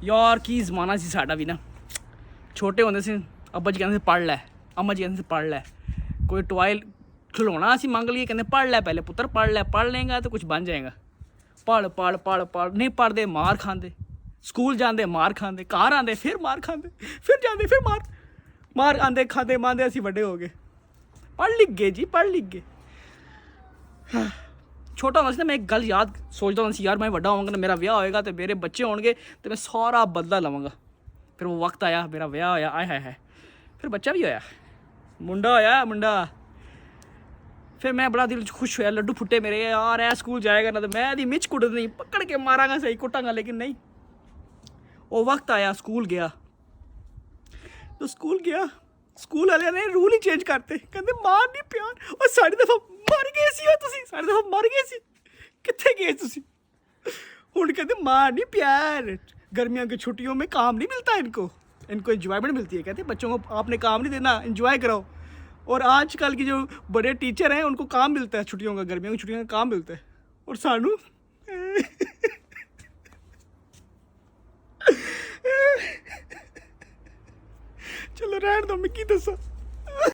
यार की जमाना सी साडा भी ना। छोटे होंदे सी अब्बा जी कहते थे पढ़ लै, अम्मा जी कहते थे पढ़ लै, कोई टॉय खिलौना असी मंग लिए कहते पढ़ लै पहले पुत्र पढ़ लै, पढ़ लेंगा तो कुछ बन जाएगा। पढ़ पढ़ पढ़ पढ़ नहीं पढ़ते मार खाते, स्कूल जाते मार खाते, घर आते फिर मार खाते, फिर जाते फिर मार आते खाते मारते असी बड़े हो गए, पढ़ लिख गए जी पढ़ लिख गए। छोटा होंदा सी ना मैं एक गल याद सोचता होंदा सी यार मैं बड़ा होवांगा, मेरा ब्याह होएगा तो मेरे बच्चे होणगे तो मैं सारा बदला लवांगा। फिर वो वक्त आया, मेरा ब्याह होया, आय हाय हाय, फिर बच्चा भी होया, मुंडा होया मुंडा। फिर मैं बड़ा दिल खुश होया, लड्डू फुटे मेरे, यार ऐ स्कूल जाएगा ना तो मैं दी मिच कुटनी पकड़ के मारांगा सही कुटांगा, लेकिन नहीं। वो वक्त आया, स्कूल गया तो स्कूल वाले ने रूल ही चेंज करते, कहते मार नहीं प्यार। और सारी दफा मर गए सी, तुसी सारी दफा मर गए सी, कित्थे गए तुसी? हुण कहते मार नहीं प्यार, गर्मियों की छुट्टियों में काम नहीं मिलता इनको एंजॉयमेंट मिलती है। कहते बच्चों को आपने काम नहीं देना, एंजॉय कराओ। और आजकल की जो बड़े टीचर हैं उनको काम मिलता है छुट्टियों का, गर्मियों की छुट्टियों का काम मिलता है, और सानू चलो रहने दो, मैं की दसा।